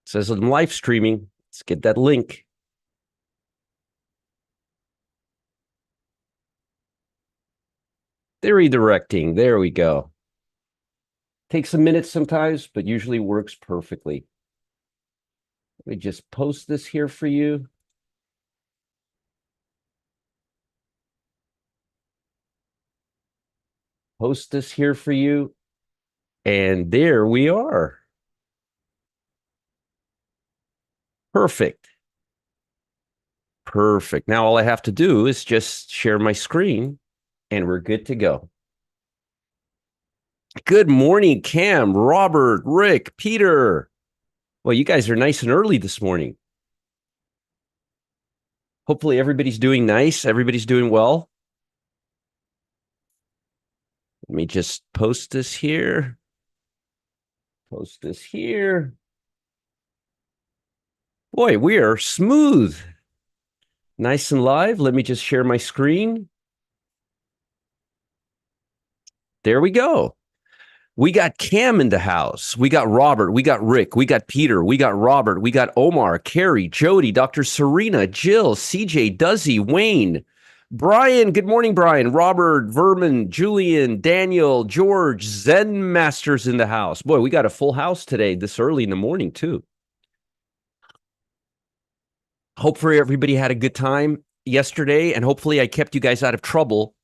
It says I'm live streaming. Let's get that link. They're redirecting. There we go. Takes a minute sometimes, but usually works perfectly. Let me just post this here for you. Post this here for you. And there we are. Perfect. Perfect. Now all I have to do is just share my screen and we're good to go. Good morning, Cam, Robert, Rick, Peter. Well, you guys are nice and early this morning. Hopefully everybody's doing nice. Everybody's doing well. Let me just post this here. Post this here. Boy, we are smooth. Nice and live. Let me just share my screen. There we go. We got Cam in the house. We got Robert. We got Rick. We got Peter. We got Robert. We got Omar, Carrie, Jody, Dr. Serena, Jill, CJ, Duzzy, Wayne, Brian. Good morning, Brian. Robert, Vermin, Julian, Daniel, George, Zen Masters in the house. Boy, we got a full house today, this early in the morning, too. Hopefully everybody had a good time yesterday, and hopefully I kept you guys out of trouble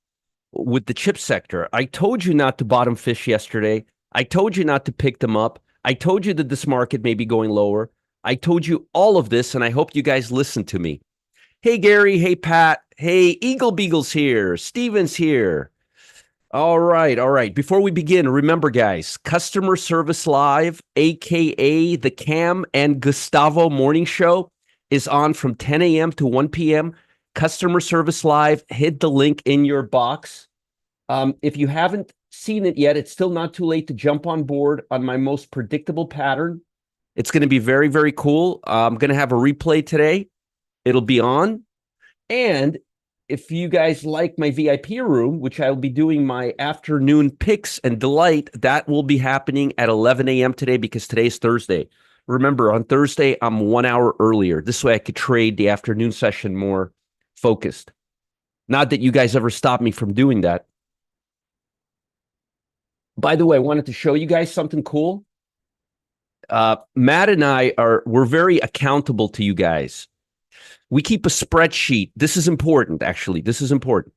with the chip sector. I told you not to bottom fish yesterday. I told you not to pick them up. I told you that this market may be going lower. I told you all of this, and I hope you guys listened to me. Hey, Gary. Hey, Pat. Hey, Eagle Beagle's here. Steven's here. All right. All right. Before we begin, remember, guys, Customer Service Live, a.k.a. the Cam and Gustavo Morning Show, is on from 10 a.m. to 1 p.m. Customer Service Live, hit the link in your box. If you haven't seen it yet, it's still not too late to jump on board on my most predictable pattern. It's going to be very, very cool. I'm going to have a replay today. It'll be on. And if you guys like my VIP room, which I will be doing my afternoon picks and delight, that will be happening at 11 a.m. today because today's Thursday. Remember, on Thursday, I'm 1 hour earlier. This way I could trade the afternoon session more focused. Not that you guys ever stop me from doing that. By the way, I wanted to show you guys something cool. Matt and we're very accountable to you guys. We keep a spreadsheet. This is important, actually. This is important.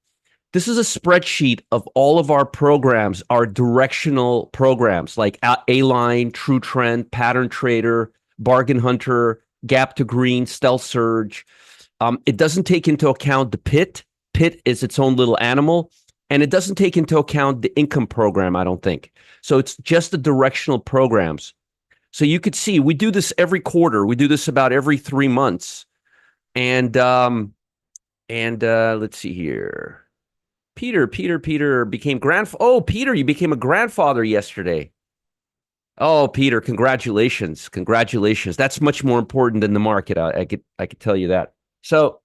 This is a spreadsheet of all of our programs, our directional programs like A-Line, True Trend, Pattern Trader, Bargain Hunter, Gap to Green, Stealth Surge. It doesn't take into account the pit. Pit is its own little animal. And it doesn't take into account the income program, I don't think. So it's just the directional programs. So you could see, we do this every quarter. We do this about every 3 months. And let's see here. Peter became Oh, Peter, you became a grandfather yesterday. Oh, Peter, congratulations. Congratulations. That's much more important than the market. I could tell you that. So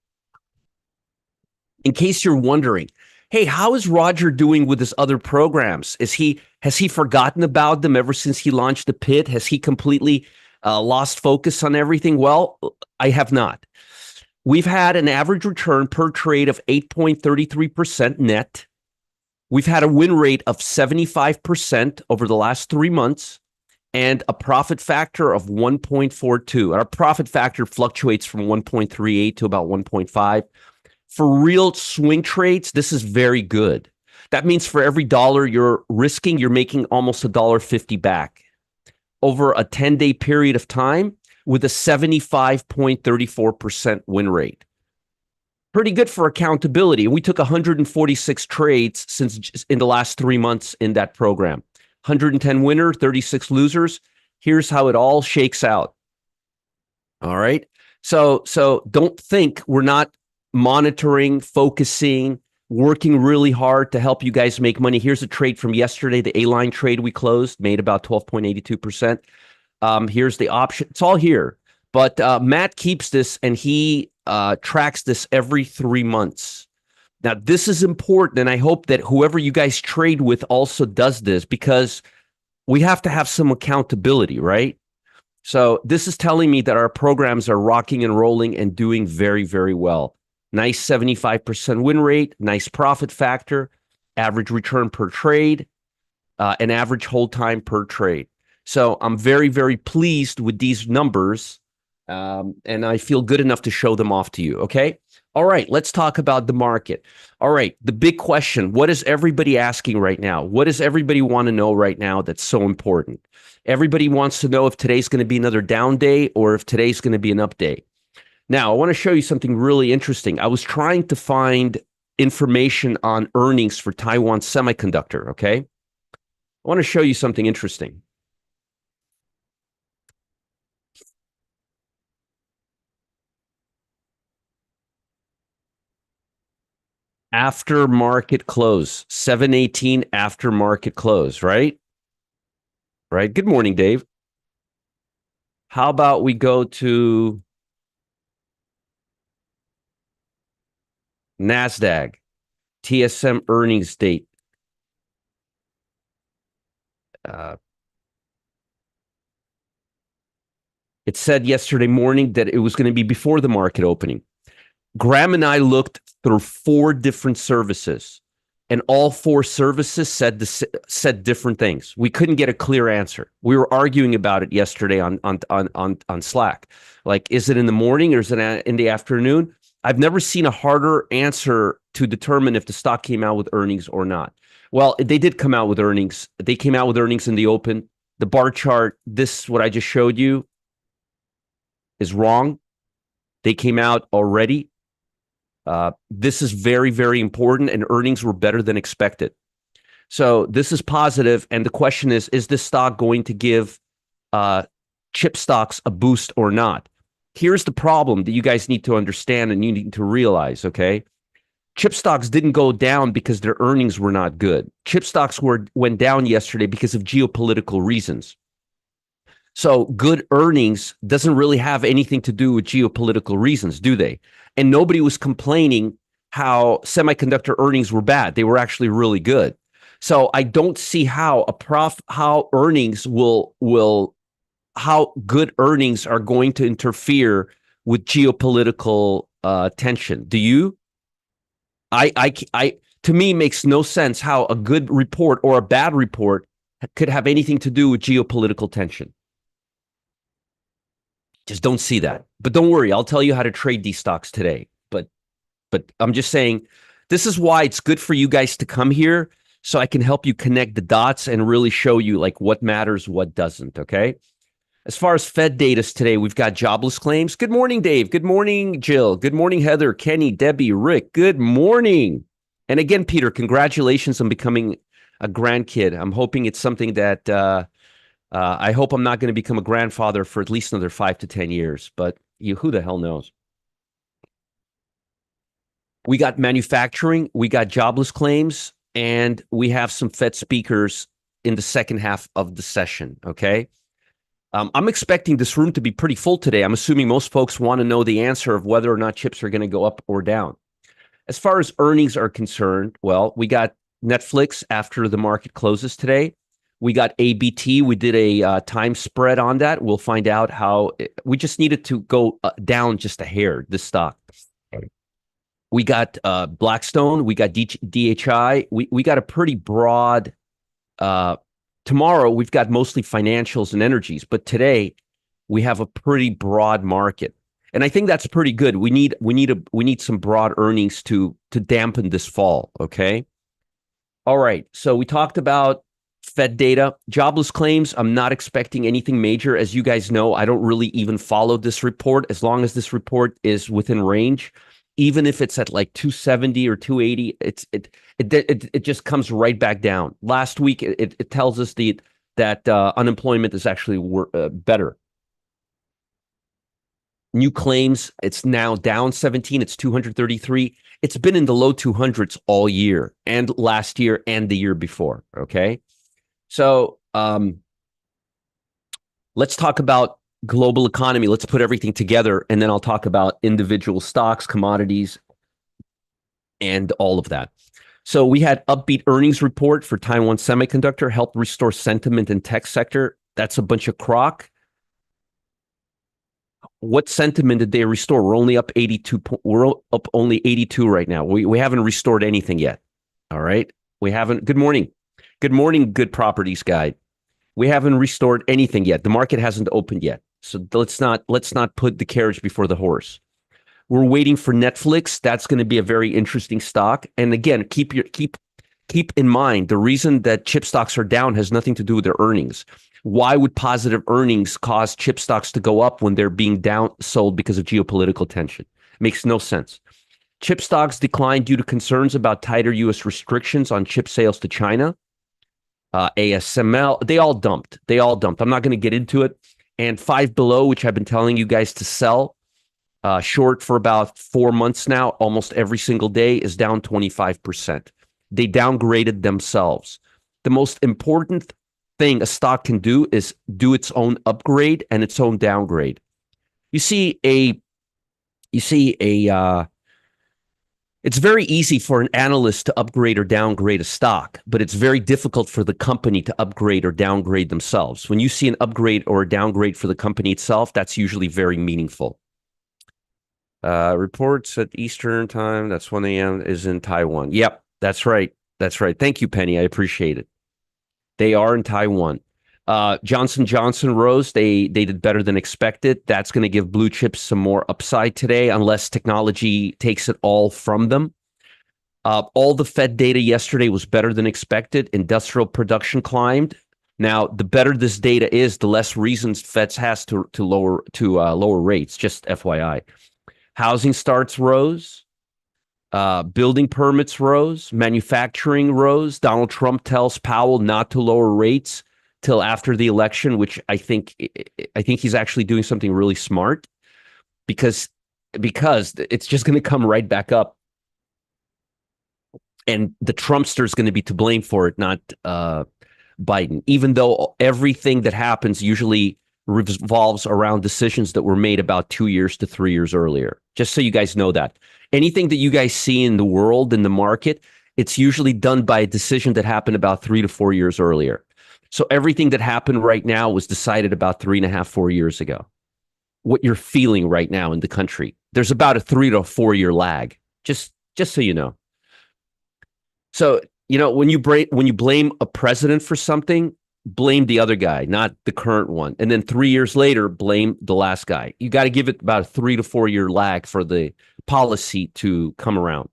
in case you're wondering, hey, how is Roger doing with his other programs? Has he forgotten about them ever since he launched the pit? Has he completely lost focus on everything? Well, I have not. We've had an average return per trade of 8.33% net. We've had a win rate of 75% over the last 3 months and a profit factor of 1.42. Our profit factor fluctuates from 1.38 to about 1.5. For real swing trades, this is very good. That means for every dollar you're risking, you're making almost $1.50 back over a 10-day period of time with a 75.34% win rate. Pretty good for accountability. We took 146 trades in the last 3 months in that program. 110 winner, 36 losers. Here's how it all shakes out. All right. So don't think we're not monitoring, focusing, working really hard to help you guys make money. Here's a trade from yesterday. The A-Line trade we closed made about 12.82%. Here's the option. It's all here. But Matt keeps this and he tracks this every 3 months. Now, this is important, and I hope that whoever you guys trade with also does this because we have to have some accountability, right? So this is telling me that our programs are rocking and rolling and doing very, very well. Nice 75% win rate, nice profit factor, average return per trade, and average hold time per trade. So I'm very, very pleased with these numbers, and I feel good enough to show them off to you. Okay. All right. Let's talk about the market. All right. The big question, what is everybody asking right now? What does everybody want to know right now that's so important? Everybody wants to know if today's going to be another down day or if today's going to be an up day. Now, I want to show you something really interesting. I was trying to find information on earnings for Taiwan Semiconductor. Okay. I want to show you something interesting. After market close, 718 after market close, right? Right. Good morning, Dave. How about we go to NASDAQ, TSM earnings date. It said yesterday morning that it was going to be before the market opening. Graham and I looked through 4 different services, and all 4 services said different things. We couldn't get a clear answer. We were arguing about it yesterday on Slack. Like, is it in the morning or is it in the afternoon? I've never seen a harder answer to determine if the stock came out with earnings or not. Well, they did come out with earnings. They came out with earnings in the open. The bar chart, this, what I just showed you, is wrong. They came out already. This is very, very important, and earnings were better than expected. So this is positive, and the question is this stock going to give chip stocks a boost or not? Here's the problem that you guys need to understand and you need to realize, okay? Chip stocks didn't go down because their earnings were not good. Chip stocks went down yesterday because of geopolitical reasons. So good earnings doesn't really have anything to do with geopolitical reasons, do they? And nobody was complaining how semiconductor earnings were bad. They were actually really good. So I don't see how how good earnings are going to interfere with geopolitical tension. Do you? To me, makes no sense how a good report or a bad report could have anything to do with geopolitical tension. Just don't see that. But don't worry, I'll tell you how to trade these stocks today. But I'm just saying, this is why it's good for you guys to come here so I can help you connect the dots and really show you like what matters, what doesn't, okay? As far as Fed data today, we've got jobless claims. Good morning, Dave. Good morning, Jill. Good morning, Heather, Kenny, Debbie, Rick. Good morning. And again, Peter, congratulations on becoming a grandkid. I'm hoping it's something that I hope I'm not going to become a grandfather for at least another 5 to 10 years, but who the hell knows? We got manufacturing, we got jobless claims, and we have some Fed speakers in the second half of the session, okay? I'm expecting this room to be pretty full today. I'm assuming most folks want to know the answer of whether or not chips are going to go up or down. As far as earnings are concerned, well, we got Netflix after the market closes today. We got ABT. We did a time spread on that. We'll find out how we just needed to go down just a hair, this stock. We got Blackstone. We got DHI. We got a pretty broad. Tomorrow we've got mostly financials and energies, but today we have a pretty broad market, and I think that's pretty good. We need some broad earnings to dampen this fall. Okay. All right. So we talked about Fed data, jobless claims. I'm not expecting anything major. As you guys know, I don't really even follow this report as long as this report is within range. Even if it's at like 270 or 280, it just comes right back down. Last week, it tells us that unemployment is actually better. New claims, it's now down 17. It's 233. It's been in the low 200s all year and last year and the year before. Okay. So let's talk about global economy. Let's put everything together, and then I'll talk about individual stocks, commodities, and all of that. So we had upbeat earnings report for Taiwan Semiconductor, helped restore sentiment in tech sector. That's a bunch of crock. What sentiment did they restore? We're only up 82. We're up only 82 right now. We haven't restored anything yet. All right. We haven't. Good morning. Good morning, Good Properties Guide. We haven't restored anything yet. The market hasn't opened yet. So let's not put the carriage before the horse. We're waiting for Netflix. That's going to be a very interesting stock. And again, keep in mind the reason that chip stocks are down has nothing to do with their earnings. Why would positive earnings cause chip stocks to go up when they're being down sold because of geopolitical tension? Makes no sense. Chip stocks declined due to concerns about tighter U.S. restrictions on chip sales to China. ASML, they all dumped. I'm not going to get into it. And Five Below, which I've been telling you guys to sell, short for about 4 months now, almost every single day, is down 25%. They downgraded themselves. The most important thing a stock can do is do its own upgrade and its own downgrade. It's very easy for an analyst to upgrade or downgrade a stock, but it's very difficult for the company to upgrade or downgrade themselves. When you see an upgrade or a downgrade for the company itself, that's usually very meaningful. Reports at Eastern time, that's 1 a.m., is in Taiwan. Yep, that's right. Thank you, Penny. I appreciate it. They are in Taiwan. Johnson & Johnson rose. They did better than expected. That's going to give blue chips some more upside today, unless technology takes it all from them. All the Fed data yesterday was better than expected. Industrial production climbed. Now, the better this data is, the less reasons Fed has to lower rates. Just FYI. Housing starts rose. Building permits rose. Manufacturing rose. Donald Trump tells Powell not to lower rates till after the election, which I think he's actually doing something really smart, because it's just going to come right back up, and the Trumpster is going to be to blame for it, not Biden. Even though everything that happens usually revolves around decisions that were made about 2 years to 3 years earlier. Just so you guys know that. Anything that you guys see in the world, in the market, it's usually done by a decision that happened about 3 to 4 years earlier. So everything that happened right now was decided about 3.5, 4 years ago. What you're feeling right now in the country, there's about a 3 to 4 year lag. Just so you know. So, when you blame a president for something, blame the other guy, not the current one. And then 3 years later, blame the last guy. You got to give it about a 3 to 4 year lag for the policy to come around.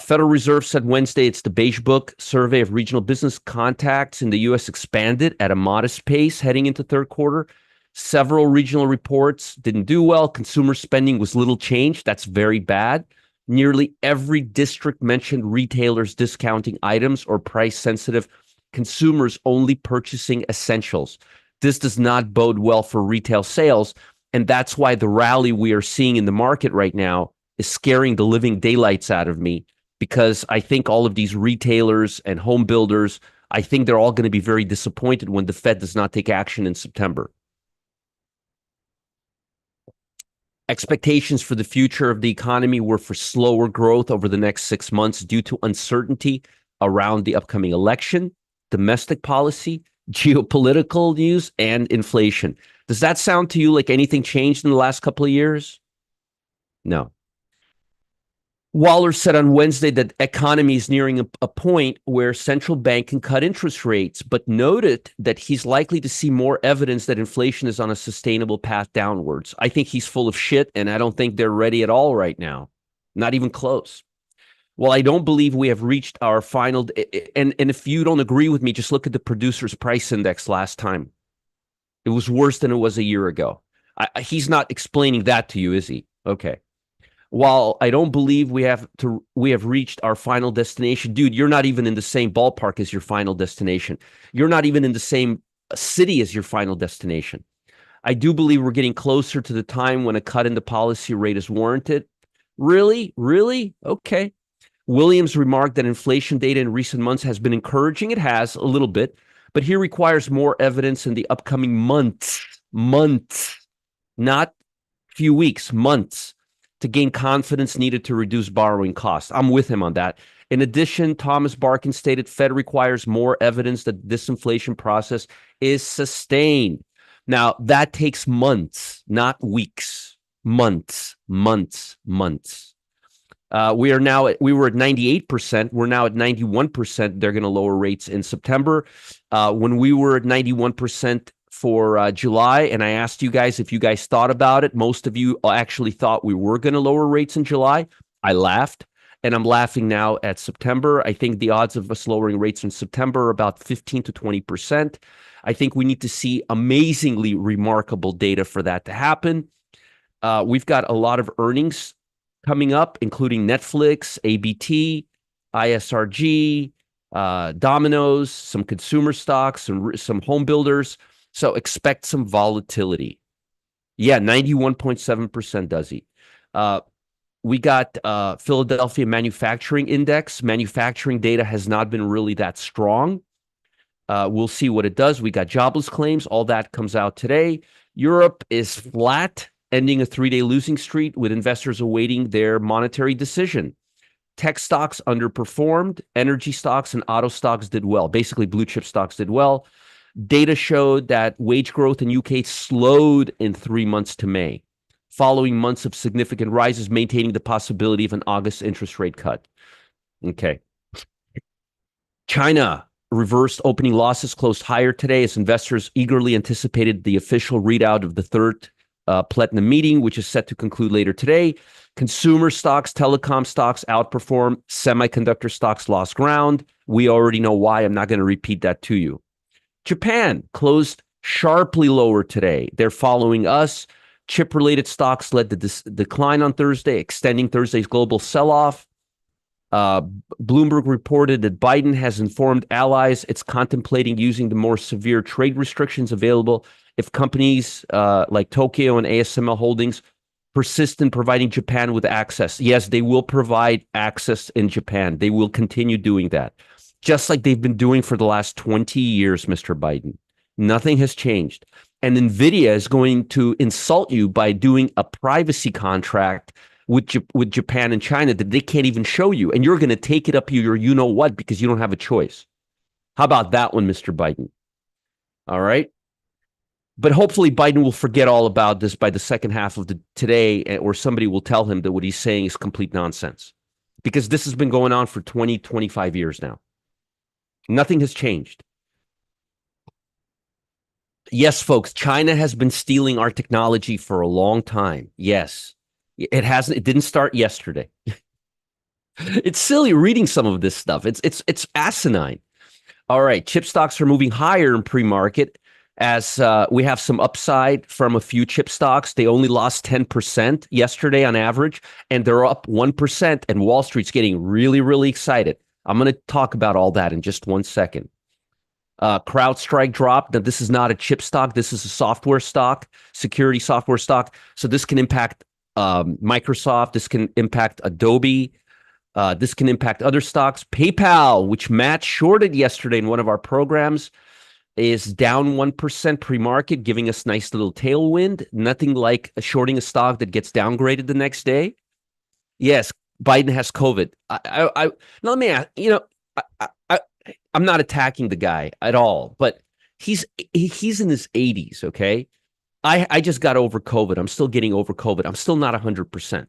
Federal Reserve said Wednesday its the Beige Book survey of regional business contacts in the U.S. expanded at a modest pace heading into third quarter. Several regional reports didn't do well. Consumer spending was little changed. That's very bad. Nearly every district mentioned retailers discounting items or price-sensitive consumers only purchasing essentials. This does not bode well for retail sales, and that's why the rally we are seeing in the market right now is scaring the living daylights out of me, because I think all of these retailers and home builders, I think they're all going to be very disappointed when the Fed does not take action in September. Expectations for the future of the economy were for slower growth over the next 6 months due to uncertainty around the upcoming election, domestic policy, geopolitical news, and inflation. Does that sound to you like anything changed in the last couple of years? No. Waller said on Wednesday that economy is nearing a point where central bank can cut interest rates, but noted that he's likely to see more evidence that inflation is on a sustainable path downwards. I think he's full of shit, and I don't think they're ready at all right now. Not even close. Well, I don't believe we have reached our final, and if you don't agree with me, just look at the producer's price index last time. It was worse than it was a year ago. He's not explaining that to you, is he? Okay. While I don't believe we have reached our final destination, dude, you're not even in the same ballpark as your final destination. You're not even in the same city as your final destination. I do believe we're getting closer to the time when a cut in the policy rate is warranted. Really? Really? Okay. Williams remarked that inflation data in recent months has been encouraging. It has a little bit, but he requires more evidence in the upcoming months, not few weeks, months, to gain confidence needed to reduce borrowing costs. I'm with him on that. In addition, Thomas Barkin stated Fed requires more evidence that this inflation process is sustained. Now, that takes months, not weeks. Months, months, months. We were at 98%. We're now at 91%. They're going to lower rates in September. When we were at 91% for July, and I asked you guys if you guys thought about it, most of you actually thought we were going to lower rates in July. I laughed, and I'm laughing now at September. I think the odds of us lowering rates in September are about 15 to 20%. I think we need to see amazingly remarkable data for that to happen. We've got a lot of earnings coming up, including Netflix, ABT, ISRG, Domino's, some consumer stocks, and some home builders. So expect some volatility. Yeah, 91.7% does he. We got Philadelphia Manufacturing Index. Manufacturing data has not been really that strong. We'll see what it does. We got jobless claims. All that comes out today. Europe is flat, ending a 3-day losing streak with investors awaiting their monetary decision. Tech stocks underperformed. Energy stocks and auto stocks did well. Basically, blue chip stocks did well. Data showed that wage growth in UK slowed in 3 months to May, following months of significant rises, maintaining the possibility of an August interest rate cut. Okay. China reversed opening losses, closed higher today as investors eagerly anticipated the official readout of the third platinum meeting, which is set to conclude later today. Consumer stocks, telecom stocks outperformed. Semiconductor stocks lost ground. We already know why. I'm not going to repeat that to you. Japan closed sharply lower today. They're following us. Chip-related stocks led the decline on Thursday, extending Thursday's global sell-off. Bloomberg reported that Biden has informed allies it's contemplating using the more severe trade restrictions available if companies like Tokyo and ASML Holdings persist in providing Japan with access. Yes, they will provide access in Japan. They will continue doing that, just like they've been doing for the last 20 years, Mr. Biden. Nothing has changed. And NVIDIA is going to insult you by doing a privacy contract with Japan and China that they can't even show you. And you're going to take it up your you-know-what because you don't have a choice. How about that one, Mr. Biden? All right. But hopefully Biden will forget all about this by the second half of today, or somebody will tell him that what he's saying is complete nonsense. Because this has been going on for 20, 25 years now. Nothing has changed. Yes, folks, China has been stealing our technology for a long time. Yes. It hasn't. It didn't start yesterday. It's silly reading some of this stuff. It's asinine. All right, chip stocks are moving higher in pre-market as we have some upside from a few chip stocks. They only lost 10% yesterday on average, and they're up 1%. And Wall Street's getting really, really excited. I'm going to talk about all that in just 1 second. CrowdStrike dropped. Now, this is not a chip stock. This is a software stock, security software stock. So this can impact Microsoft. This can impact Adobe. This can impact other stocks. PayPal, which Matt shorted yesterday in one of our programs, is down 1% pre-market, giving us nice little tailwind. Nothing like shorting a stock that gets downgraded the next day. Yes, Biden has COVID. Now let me ask, I'm not attacking the guy at all, but he's in his 80s, okay? I just got over COVID. I'm still getting over COVID. I'm still not 100%.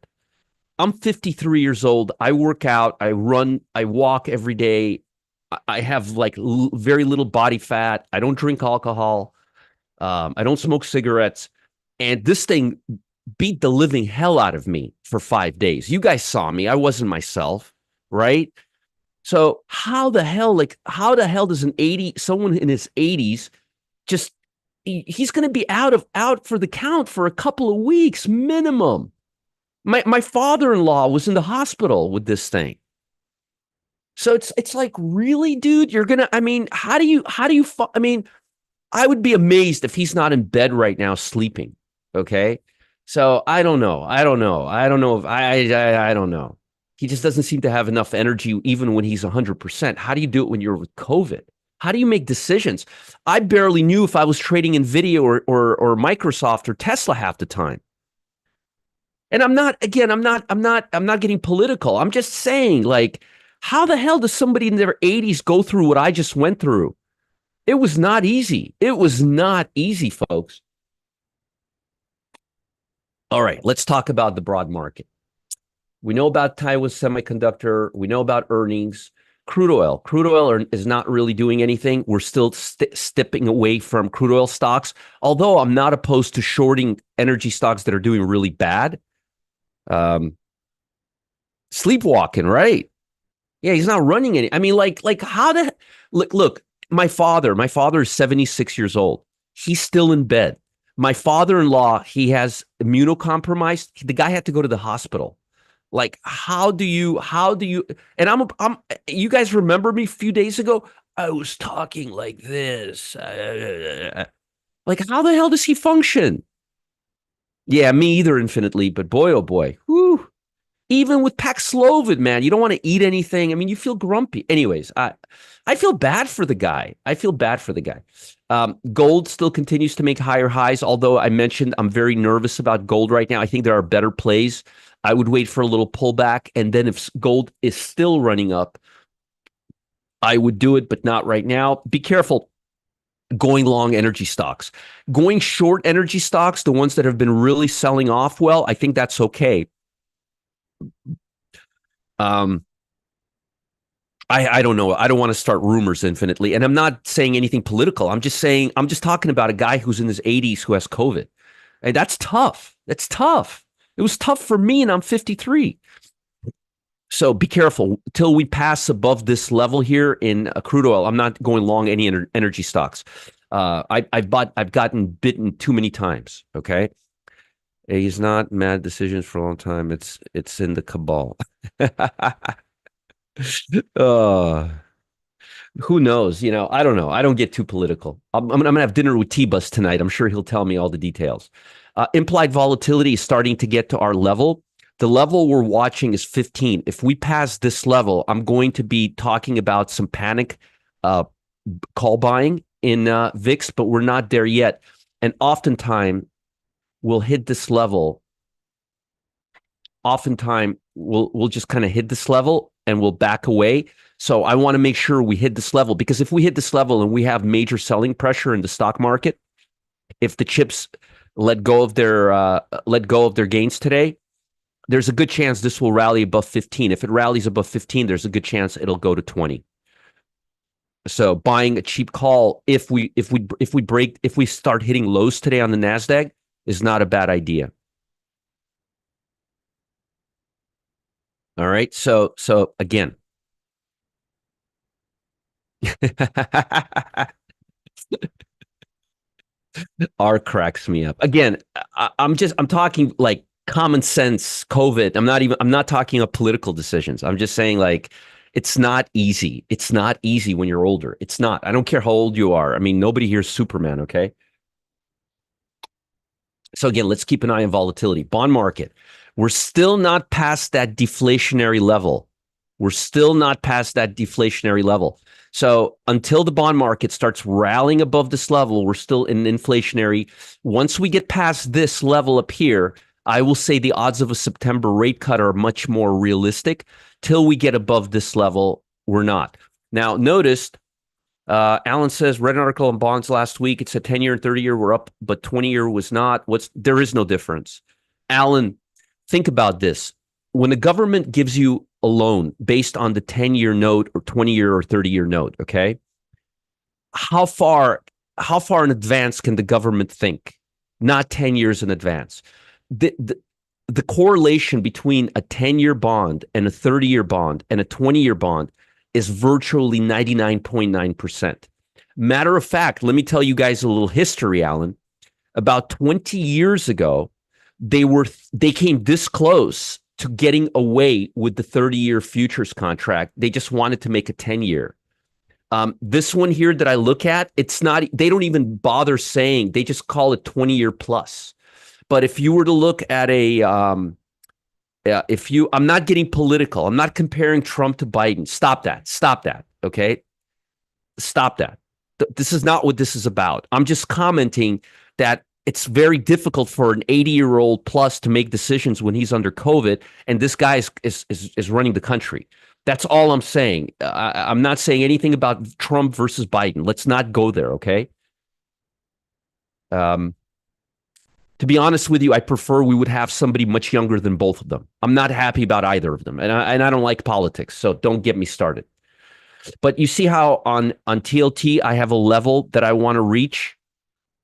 I'm 53 years old. I work out. I run. I walk every day. I have like very little body fat. I don't drink alcohol. I don't smoke cigarettes. And this thing beat the living hell out of me for 5 days. You guys saw me. I wasn't myself, right? So how the hell does someone in his 80s just he's going to be out for the count for a couple of weeks minimum. My father-in-law was in the hospital with this thing. So it's like, really, dude, you're going to, I would be amazed if he's not in bed right now sleeping. Okay. So I don't know. I don't know. He just doesn't seem to have enough energy even when he's 100%. How do you do it when you're with COVID? How do you make decisions? I barely knew if I was trading NVIDIA or Microsoft or Tesla half the time. And I'm not getting political. I'm just saying, like, how the hell does somebody in their 80s go through what I just went through? It was not easy. It was not easy, folks. All right, let's talk about the broad market. We know about Taiwan Semiconductor. We know about earnings. Crude oil. Is not really doing anything. We're still stepping away from crude oil stocks, although I'm not opposed to shorting energy stocks that are doing really bad. Um, Sleepwalking, right? Yeah, he's not running any. I mean, like how the look, my father is 76 years old. He's still in bed. My father-in-law, he has immunocompromised. The guy had to go to the hospital. Like, how do you, and I'm, you guys remember me a few days ago? I was talking like this. Like, how the hell does he function? Yeah, me either, infinitely, but boy, oh boy. Whew. Even with Paxlovid, man, you don't want to eat anything. I mean, you feel grumpy. Anyways, I feel bad for the guy. I feel bad for the guy. Gold still continues to make higher highs, although I mentioned I'm very nervous about gold right now. I think there are better plays. I would wait for a little pullback, and then if gold is still running up, I would do it, but not right now. Be careful going long energy stocks. Going short energy stocks, the ones that have been really selling off well, I think that's okay. Um, I don't know. I don't want to start rumors infinitely. And I'm not saying anything political. I'm just talking about a guy who's in his 80s who has COVID. And that's tough. That's tough. It was tough for me, and I'm 53. So be careful till we pass above this level here in crude oil. I'm not going long any energy stocks. I've gotten bitten too many times. Okay. He's not mad decisions for a long time. It's in the cabal. uh, who knows? I don't know. I don't get too political. I'm gonna have dinner with T-Bus tonight. I'm sure he'll tell me all the details. Implied volatility is starting to get to our level. The level we're watching is 15. If we pass this level, I'm going to be talking about some panic uh, call buying in VIX, but we're not there yet. And oftentimes we'll hit this level. Oftentimes we'll just kind of hit this level and we'll back away. So I want to make sure we hit this level, because if we hit this level and we have major selling pressure in the stock market, if the chips let go of their gains today, there's a good chance this will rally above 15. If it rallies above 15, there's a good chance it'll go to 20. So buying a cheap call if we start hitting lows today on the Nasdaq is not a bad idea. All right. So again, R cracks me up. Again, I'm talking like common sense COVID. I'm not talking about political decisions. I'm just saying, like, it's not easy. It's not easy when you're older. It's not. I don't care how old you are. I mean, nobody here's Superman, okay? So again, let's keep an eye on volatility. Bond market. We're still not past that deflationary level. We're still not past that deflationary level. So until the bond market starts rallying above this level, we're still in inflationary. Once we get past this level up here, I will say the odds of a September rate cut are much more realistic. Till we get above this level, we're not. Now, notice Alan says, read an article on bonds last week. It said 10-year and 30-year were up, but 20-year was not. There is no difference. Alan, think about this. When the government gives you a loan based on the 10-year note or 20-year or 30-year note, okay? How far in advance can the government think? Not 10 years in advance. The correlation between a 10-year bond and a 30-year bond and a 20-year bond is virtually 99.9%. Matter of fact, let me tell you guys a little history, Alan. About 20 years ago, they came this close to getting away with the 30-year futures contract. They just wanted to make a 10-year. This one here that I look at, it's not, they don't even bother saying, they just call it 20-year plus. But if you were to look at I'm not getting political. I'm not comparing Trump to Biden. Stop that. Okay. Stop that. This is not what this is about. I'm just commenting that it's very difficult for an 80-year-old plus to make decisions when he's under COVID, and this guy is running the country. That's all I'm saying. I'm not saying anything about Trump versus Biden. Let's not go there, okay? To be honest with you, I prefer we would have somebody much younger than both of them. I'm not happy about either of them, and I don't like politics, so don't get me started. But you see how on TLT I have a level that I want to reach.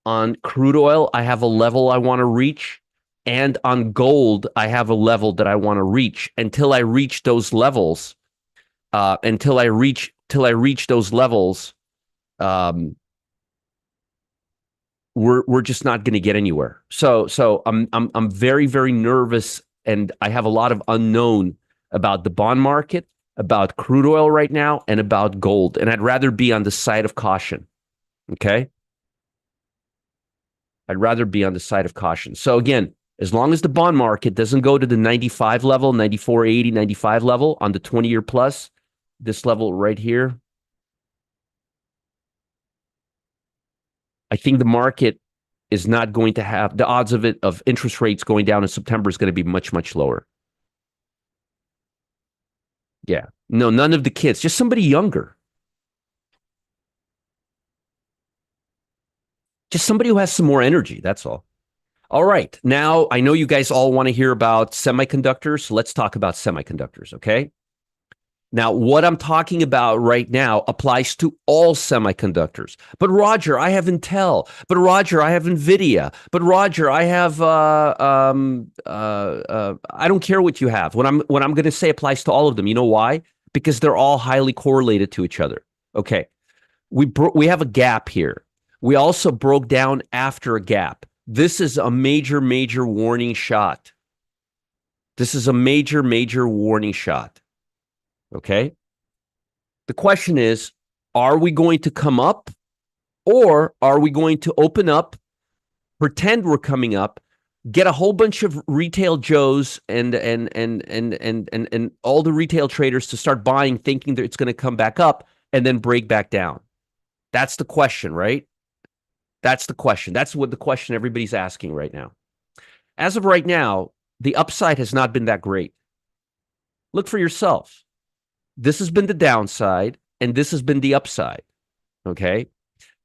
On crude oil, I have a level I want to reach. And on gold, I have a level that I want to reach. Until I reach those levels, we're just not going to get anywhere. So I'm very, very nervous, and I have a lot of unknown about the bond market, about crude oil right now, and about gold. And I'd rather be on the side of caution. Okay? I'd rather be on the side of caution. So again, as long as the bond market doesn't go to the 95 level, 94.80, 95 level on the 20-year plus, this level right here, I think the market is not going to have the odds of interest rates going down in September is going to be much, much lower. Yeah. No, none of the kids, just somebody younger. Just somebody who has some more energy. That's all. All right. Now, I know you guys all want to hear about semiconductors. So let's talk about semiconductors, okay? Now, what I'm talking about right now applies to all semiconductors. But Roger, I have Intel. But Roger, I have NVIDIA. But Roger, I have I don't care what you have. What I'm going to say applies to all of them. You know why? Because they're all highly correlated to each other. Okay. We have a gap here. We also broke down after a gap. This is a major, major warning shot. This is a major, major warning shot. Okay. The question is, are we going to come up, or are we going to open up, pretend we're coming up, get a whole bunch of retail Joes and all the retail traders to start buying, thinking that it's going to come back up and then break back down? That's the question, right? That's the question. That's what the question everybody's asking right now. As of right now, the upside has not been that great. Look for yourself. This has been the downside, and this has been the upside. Okay.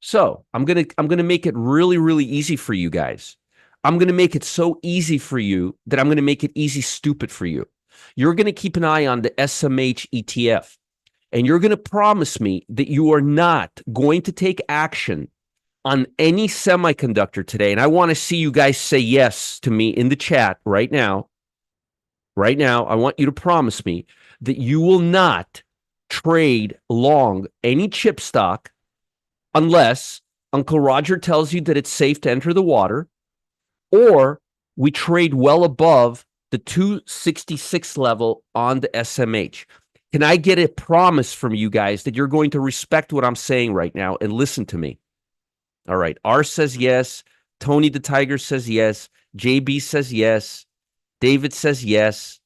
So I'm gonna make it really, really easy for you guys. I'm gonna make it so easy for you that I'm gonna make it easy stupid for you. You're gonna keep an eye on the SMH ETF, and you're gonna promise me that you are not going to take action on any semiconductor today. And I want to see you guys say yes to me in the chat right now. Right now, I want you to promise me that you will not trade long any chip stock unless Uncle Roger tells you that it's safe to enter the water, or we trade well above the 266 level on the SMH. Can I get a promise from you guys that you're going to respect what I'm saying right now and listen to me? All right. R says yes. Tony the Tiger says yes. JB says yes. David says yes.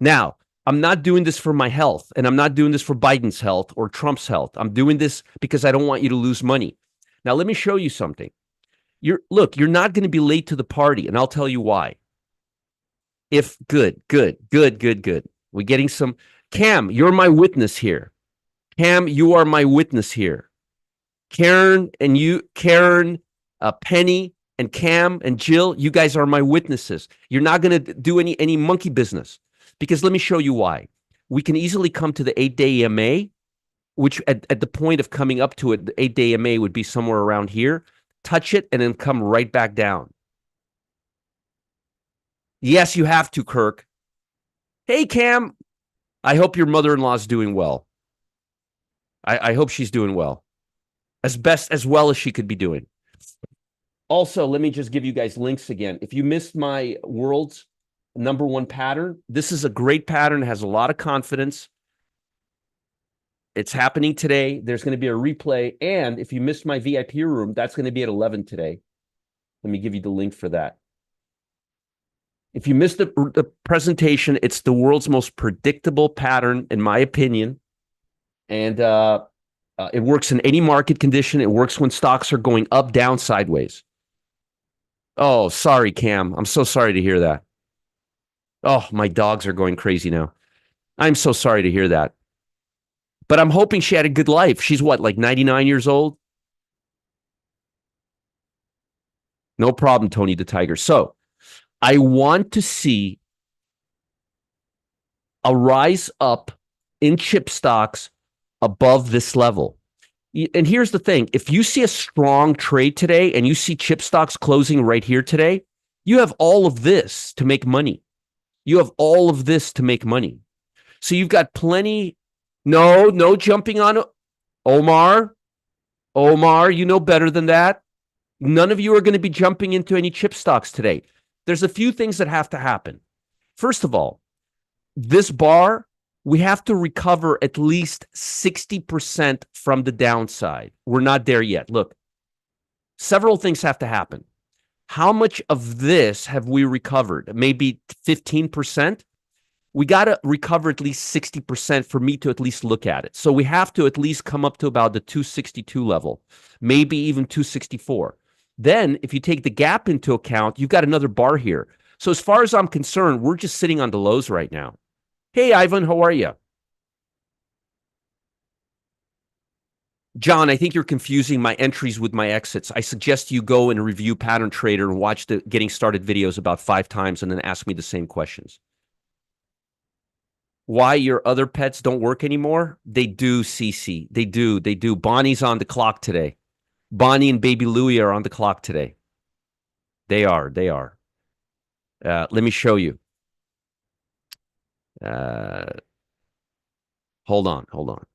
Now, I'm not doing this for my health, and I'm not doing this for Biden's health or Trump's health. I'm doing this because I don't want you to lose money. Now, let me show you something. You're not going to be late to the party, and I'll tell you why. Good. We're getting some. Cam, you're my witness here. Cam, you are my witness here. Karen, Penny, and Cam and Jill, you guys are my witnesses. You're not going to do any monkey business, because let me show you why. We can easily come to the 8-day EMA, which at the point of coming up to it, the 8-day EMA would be somewhere around here. Touch it and then come right back down. Yes, you have to, Kirk. Hey, Cam. I hope your mother-in-law is doing well. I hope she's doing well. As well as she could be doing. Also, let me just give you guys links again. If you missed my world's #1 pattern, this is a great pattern. It has a lot of confidence. It's happening today. There's going to be a replay. And if you missed my VIP room, that's going to be at 11 today. Let me give you the link for that. If you missed the presentation, it's the world's most predictable pattern, in my opinion. And it works in any market condition. It works when stocks are going up, down, sideways. Oh, sorry, Cam. I'm so sorry to hear that. Oh, my dogs are going crazy now. I'm so sorry to hear that. But I'm hoping she had a good life. She's what, like 99 years old? No problem, Tony the Tiger. So I want to see a rise up in chip stocks above this level. And here's the thing. If you see a strong trade today and you see chip stocks closing right here today, you have all of this to make money. You have all of this to make money. So you've got plenty. No jumping on Omar. Omar, you know better than that. None of you are going to be jumping into any chip stocks today. There's a few things that have to happen. First of all, this bar, we have to recover at least 60% from the downside. We're not there yet. Look, several things have to happen. How much of this have we recovered? Maybe 15%? We got to recover at least 60% for me to at least look at it. So we have to at least come up to about the 262 level, maybe even 264. Then if you take the gap into account, you've got another bar here. So as far as I'm concerned, we're just sitting on the lows right now. Hey, Ivan, how are you? John, I think you're confusing my entries with my exits. I suggest you go and review Pattern Trader and watch the Getting Started videos about 5 times and then ask me the same questions. Why your other pets don't work anymore? They do, Cece. They do. Bonnie's on the clock today. Bonnie and baby Louie are on the clock today. They are. Let me show you. Hold on.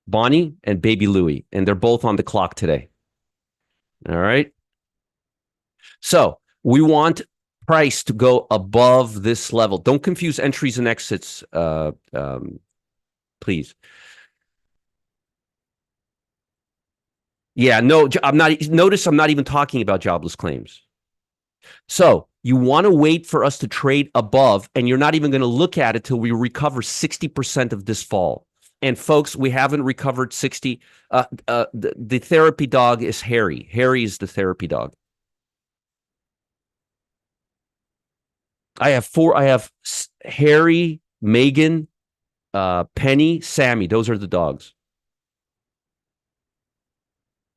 Bonnie and baby Louie, and they're both on the clock today. All right. So we want price to go above this level. Don't confuse entries and exits, please. Yeah, no, I'm not. Notice I'm not even talking about jobless claims. So you want to wait for us to trade above, and you're not even going to look at it till we recover 60% of this fall. And folks, we haven't recovered 60. The therapy dog is Harry. Harry is the therapy dog. I have 4. I have Harry, Megan, Penny, Sammy. Those are the dogs.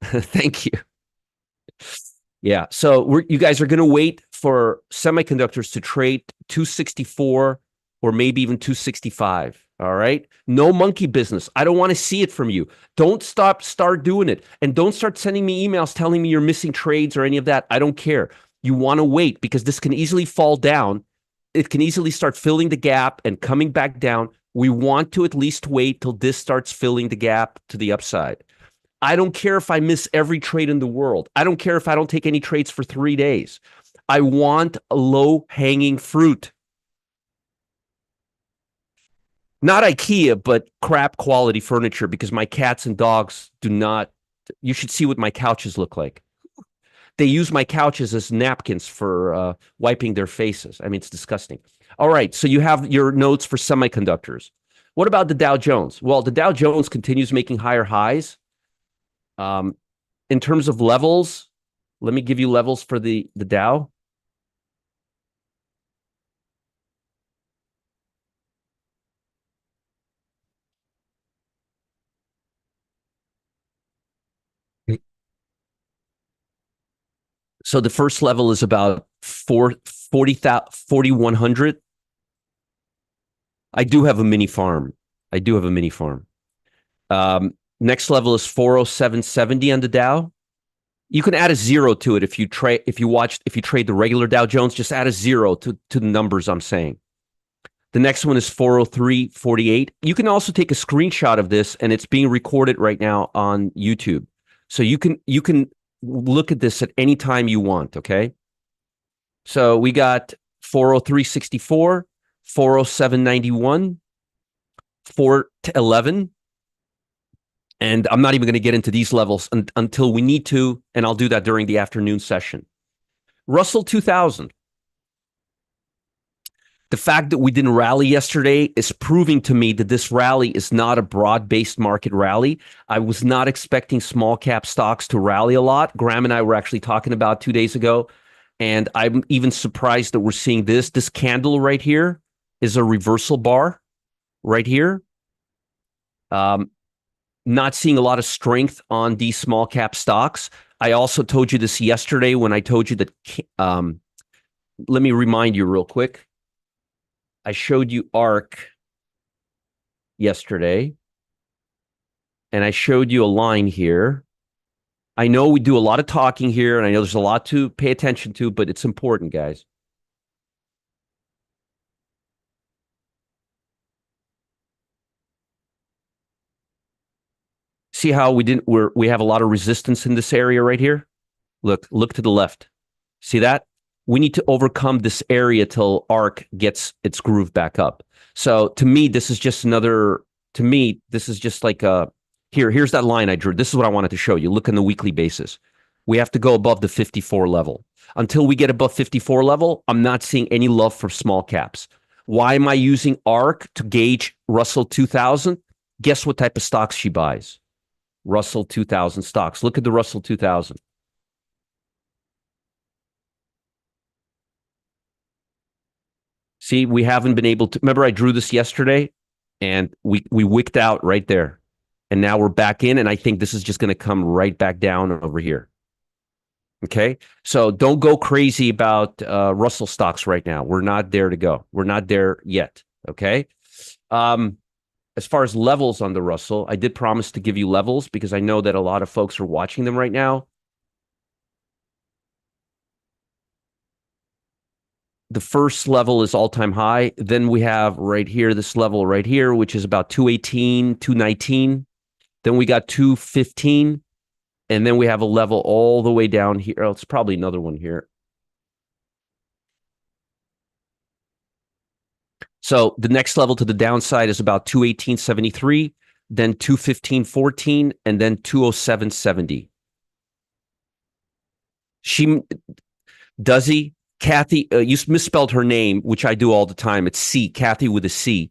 Thank you. Yeah. So you guys are going to wait for semiconductors to trade 264 or maybe even 265. All right. No monkey business. I don't want to see it from you. Don't start doing it. And don't start sending me emails telling me you're missing trades or any of that. I don't care. You want to wait because this can easily fall down. It can easily start filling the gap and coming back down. We want to at least wait till this starts filling the gap to the upside. I don't care if I miss every trade in the world. I don't care if I don't take any trades for 3 days. I want low-hanging fruit. Not IKEA, but crap quality furniture because my cats and dogs do not. You should see what my couches look like. They use my couches as napkins for wiping their faces. I mean, it's disgusting. All right, so you have your notes for semiconductors. What about the Dow Jones? Well, the Dow Jones continues making higher highs. In terms of levels, let me give you levels for the Dow. So the first level is about 4,100. I do have a mini farm. Next level is 407.70 on the Dow. You can add a 0 to it if you trade the regular Dow Jones. Just add a 0 to the numbers I'm saying. The next one is 403.48. You can also take a screenshot of this, and it's being recorded right now on YouTube. So you can look at this at any time you want, okay? So we got 403.64, 407.91, 411. And I'm not even going to get into these levels until we need to, and I'll do that during the afternoon session. Russell 2000. The fact that we didn't rally yesterday is proving to me that this rally is not a broad-based market rally. I was not expecting small cap stocks to rally a lot. Graham and I were actually talking about 2 days ago, and I'm even surprised that we're seeing this candle right here. is a reversal bar right here. Not seeing a lot of strength on these small cap stocks. I also told you this yesterday when I told you that, let me remind you real quick. I showed you ARC yesterday, and I showed you a line here. I know we do a lot of talking here, and I know there's a lot to pay attention to, but it's important, guys. See how we have a lot of resistance in this area right here? Look to the left. See that? We need to overcome this area till ARC gets its groove back up. So to me, this is just like here's that line I drew. This is what I wanted to show you. Look on the weekly basis. We have to go above the 54 level. Until we get above 54 level, I'm not seeing any love for small caps. Why am I using ARC to gauge Russell 2000? Guess what type of stocks she buys? Russell 2000 stocks. Look at the Russell 2000. See, we haven't been able to. Remember, I drew this yesterday, and we wicked out right there, and now we're back in, and I think this is just going to come right back down over here. Okay, so don't go crazy about Russell stocks right now. We're not there to go. We're not there yet. Okay. As far as levels on the Russell, I did promise to give you levels because I know that a lot of folks are watching them right now. The first level is all-time high. Then we have right here, this level right here, which is about 218, 219. Then we got 215. And then we have a level all the way down here. Oh, it's probably another one here. So the next level to the downside is about 218.73, then 215.14, and then 207.70. Kathy, you misspelled her name, which I do all the time. It's C, Kathy with a C.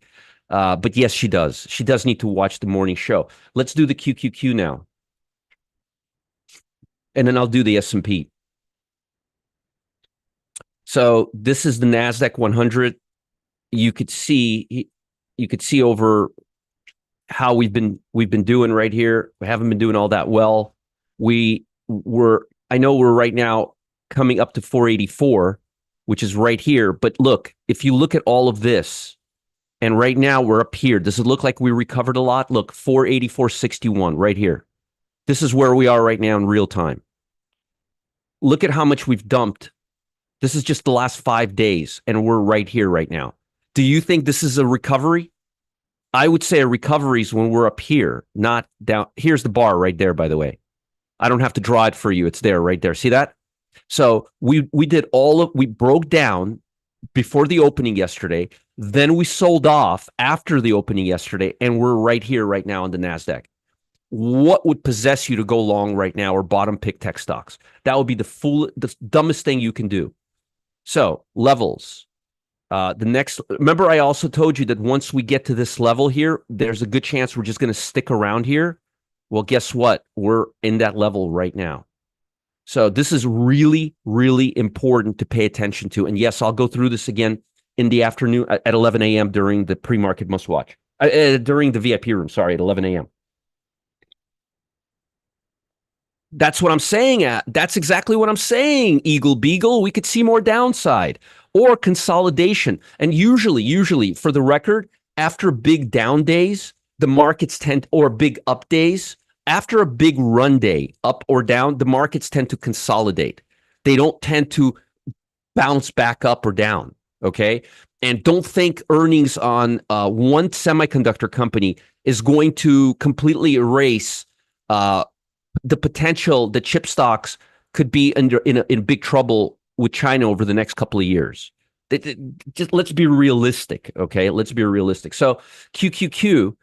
But yes, she does. She does need to watch the morning show. Let's do the QQQ now. And then I'll do the S&P. So this is the NASDAQ 100. You could see over how we've been doing right here. We haven't been doing all that well. I know we're right now coming up to 484, which is right here. But look, if you look at all of this, and right now we're up here. Does it look like we recovered a lot? Look, 484.61 right here. This is where we are right now in real time. Look at how much we've dumped. This is just the last 5 days, and we're right here right now. Do you think this is a recovery? I would say a recovery is when we're up here, not down. Here's the bar right there, by the way. I don't have to draw it for you. It's there, right there. See that? So we broke down before the opening yesterday. Then we sold off after the opening yesterday, and we're right here right now on the NASDAQ. What would possess you to go long right now or bottom pick tech stocks? That would be the dumbest thing you can do. So levels. Remember, I also told you that once we get to this level here, there's a good chance we're just going to stick around here. Well, guess what? We're in that level right now. So this is really, really important to pay attention to. And yes, I'll go through this again in the afternoon at 11 a.m. during the pre-market must watch, during the VIP room, sorry, at 11 a.m. That's what I'm saying. That's exactly what I'm saying, Eagle Beagle. We could see more downside or consolidation. And usually, for the record, after big down days, the markets or big up days, after a big run day, up or down, the markets tend to consolidate. They don't tend to bounce back up or down, okay? And don't think earnings on one semiconductor company is going to completely erase the potential that chip stocks could be in big trouble with China over the next couple of years. Just let's be realistic, okay? Let's be realistic. So QQQ,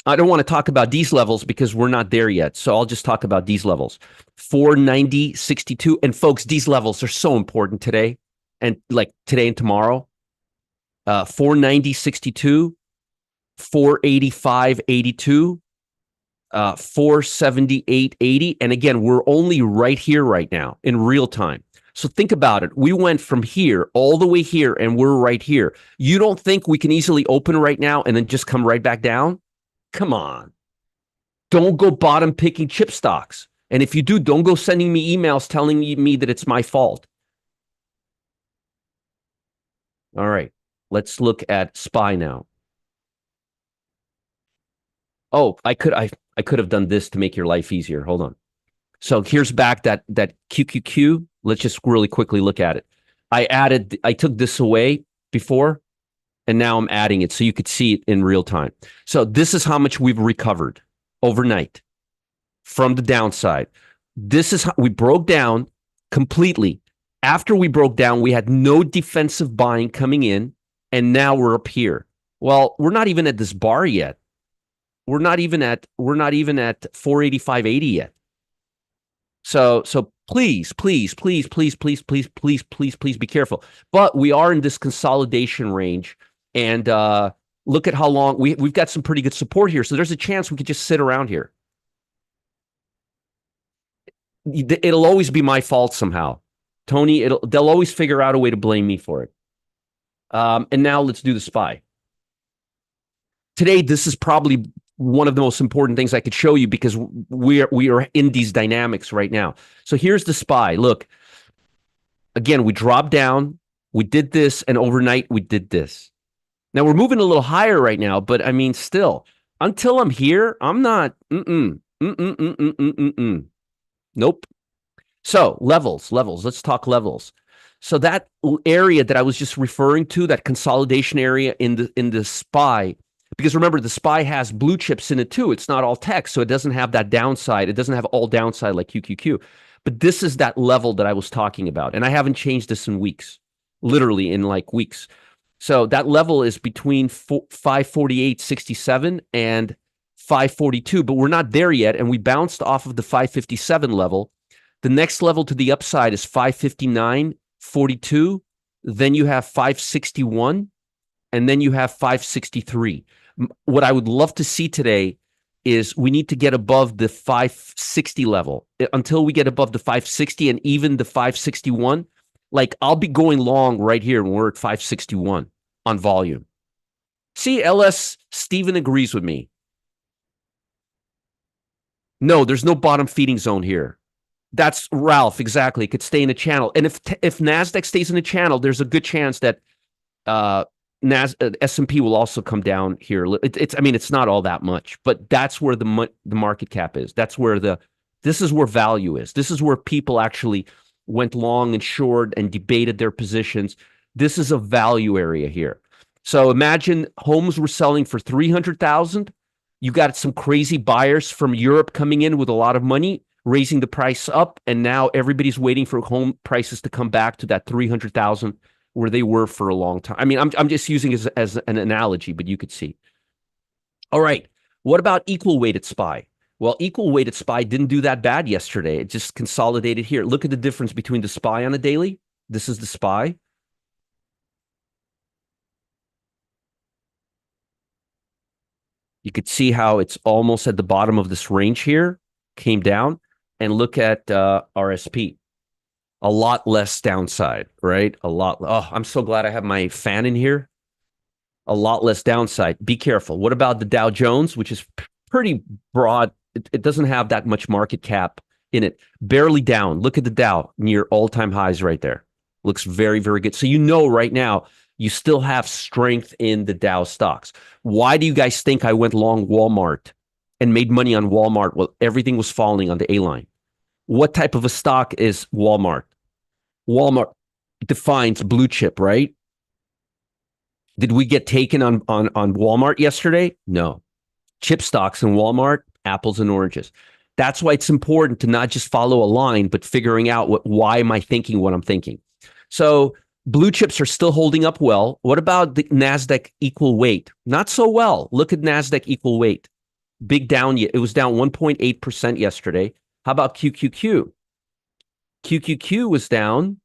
I don't want to talk about these levels because we're not there yet. So I'll just talk about these levels. 490.62. And folks, these levels are so important today and today and tomorrow. 490.62, 485.82, 478.80. And again, we're only right here right now in real time. So think about it. We went from here all the way here, and we're right here. You don't think we can easily open right now and then just come right back down? Come on. Don't go bottom picking chip stocks. And if you do, don't go sending me emails telling me that it's my fault. All right. Let's look at SPY now. Oh, I could have done this to make your life easier. Hold on. So here's back that QQQ. Let's just really quickly look at it. I took this away before, and now I'm adding it so you could see it in real time. So this is how much we've recovered overnight from the downside. This is how we broke down completely. After we broke down, we had no defensive buying coming in, and now we're up here. Well, we're not even at this bar yet. We're not even at 485.80 yet. So please be careful. But we are in this consolidation range, and look at how long we've got some pretty good support here. So there's a chance we could just sit around here. It'll always be my fault somehow, Tony. They'll always figure out a way to blame me for it. And now let's do the SPY. Today, this is probably one of the most important things I could show you because we are in these dynamics right now. So here's the SPY. Look, again, we dropped down, we did this, and overnight we did this. Now we're moving a little higher right now, but I mean, still, until I'm here, I'm not. Nope. So levels. Let's talk levels. So that area that I was just referring to, that consolidation area in the SPY, because remember, the SPY has blue chips in it too. It's not all tech, so it doesn't have that downside. It doesn't have all downside like QQQ. But this is that level that I was talking about, and I haven't changed this in weeks, literally in like weeks. So that level is between 548.67 and 542, but we're not there yet, and we bounced off of the 557 level. The next level to the upside is 559.42. Then you have 561, and then you have 563. What I would love to see today is we need to get above the 560 level. Until we get above the 560 and even the 561, like I'll be going long right here when we're at 561 on volume. See, LS Steven agrees with me. No, there's no bottom feeding zone here. That's Ralph, exactly. It could stay in a channel. And if NASDAQ stays in a channel, there's a good chance that S&P will also come down here. It's not all that much, but that's where the market cap is. This is where value is. This is where people actually went long and short and debated their positions. This is a value area here. So imagine homes were selling for 300,000. You got some crazy buyers from Europe coming in with a lot of money, raising the price up, and now everybody's waiting for home prices to come back to that 300,000 where they were for a long time. I mean, I'm just using it as an analogy, but you could see. All right, what about equal weighted SPY? Well, equal weighted SPY didn't do that bad yesterday. It just consolidated here. Look at the difference between the SPY on a daily. This is the SPY. You could see how it's almost at the bottom of this range here, came down, and look at RSP. A lot less downside, right? A lot. Oh, I'm so glad I have my fan in here. A lot less downside. Be careful. What about the Dow Jones, which is pretty broad? It doesn't have that much market cap in it. Barely down. Look at the Dow near all-time highs right there. Looks very, very good. So you know right now you still have strength in the Dow stocks. Why do you guys think I went long Walmart and made money on Walmart while everything was falling on the A-line? What type of a stock is Walmart? Walmart defines blue chip, right? Did we get taken on Walmart yesterday? No. Chip stocks in Walmart, apples and oranges. That's why it's important to not just follow a line, but figuring out why am I thinking what I'm thinking. So blue chips are still holding up well. What about the NASDAQ equal weight? Not so well. Look at NASDAQ equal weight. Big down. It was down 1.8% yesterday. How about QQQ? QQQ was down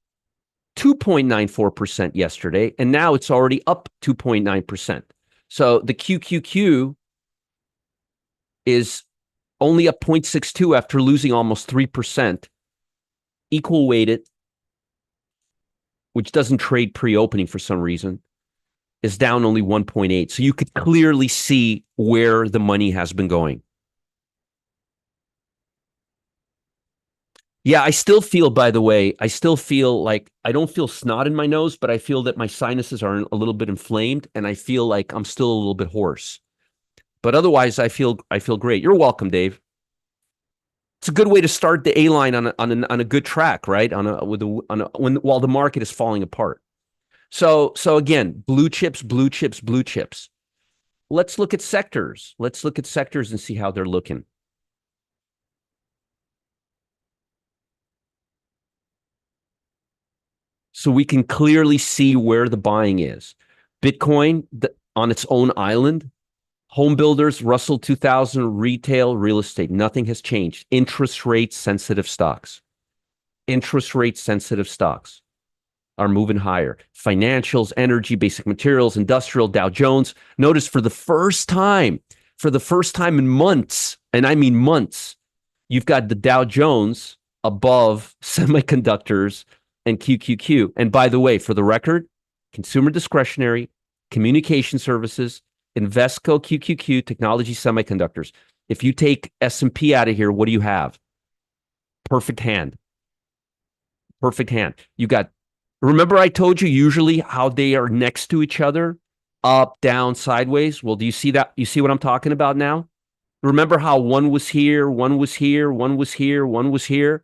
2.94% yesterday, and now it's already up 2.9%. So the QQQ is only up 0.62 after losing almost 3%. Equal weighted which doesn't trade pre-opening for some reason, is down only 1.8. So you could clearly see where the money has been going. Yeah, I still feel, by the way, I still feel like I don't feel snot in my nose, but I feel that my sinuses are a little bit inflamed and I feel like I'm still a little bit hoarse. But otherwise, I feel great. You're welcome, Dave. It's a good way to start the A line on a good track, right? While the market is falling apart. So again, blue chips, blue chips, blue chips. Let's look at sectors. Let's look at sectors and see how they're looking. So we can clearly see where the buying is. Bitcoin on its own island, home builders, Russell 2000, retail, real estate. Nothing has changed. Interest rate sensitive stocks. Interest rate sensitive stocks are moving higher. Financials, energy, basic materials, industrial, Dow Jones. Notice for the first time in months, and I mean months, you've got the Dow Jones above semiconductors and QQQ. And by the way, for the record, consumer discretionary, communication services, Invesco, QQQ, technology, semiconductors. If you take S&P out of here, what do you have? Perfect hand. Perfect hand. You got, remember I told you usually how they are next to each other, up, down, sideways? Well, do you see that? You see what I'm talking about now? Remember how one was here, one was here, one was here, one was here?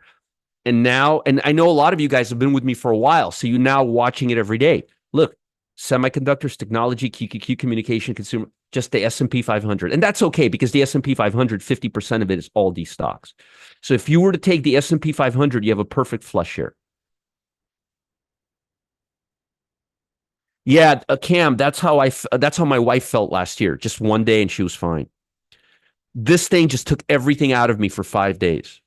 And now, and I know a lot of you guys have been with me for a while, so you're now watching it every day. Look, semiconductors, technology, QQQ, communication, consumer, just the S&P 500. And that's okay because the S&P 500, 50% of it is all these stocks. So if you were to take the S&P 500, you have a perfect flush here. Yeah, Cam, that's how my wife felt last year. Just one day and she was fine. This thing just took everything out of me for 5 days.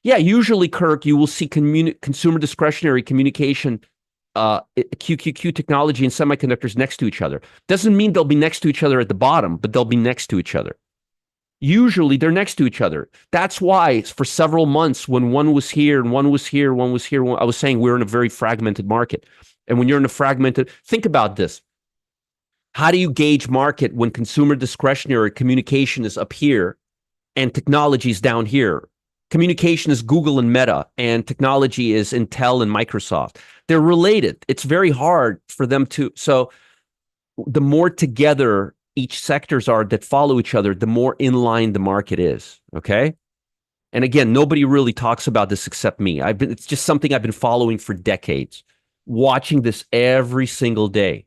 Yeah, usually, Kirk, you will see consumer discretionary communication, QQQ technology, and semiconductors next to each other. Doesn't mean they'll be next to each other at the bottom, but they'll be next to each other. Usually, they're next to each other. That's why for several months, when one was here and one was here, one was here, I was saying we're in a very fragmented market. And when you're in a fragmented, think about this. How do you gauge market when consumer discretionary communication is up here and technology is down here? Communication is Google and Meta, and technology is Intel and Microsoft. They're related. It's very hard for them to. So the more together each sectors are that follow each other, the more in line the market is. Okay. And again, nobody really talks about this except me. It's just something I've been following for decades, watching this every single day.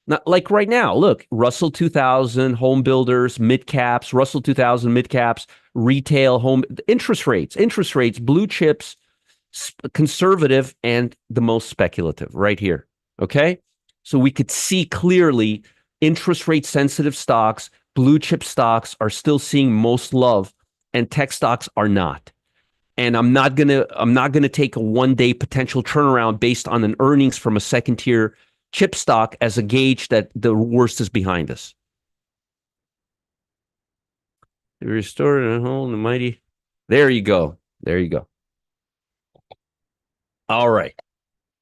Not like right now, look, Russell 2000, home builders, mid caps, Russell 2000, mid caps, retail, home, interest rates, blue chips, conservative, and the most speculative right here. Okay. So we could see clearly interest rate sensitive stocks, blue chip stocks are still seeing most love, and tech stocks are not. And I'm not gonna take a 1 day potential turnaround based on an earnings from a second tier chip stock as a gauge that the worst is behind us. Restored and whole and mighty. There you go. There you go. All right.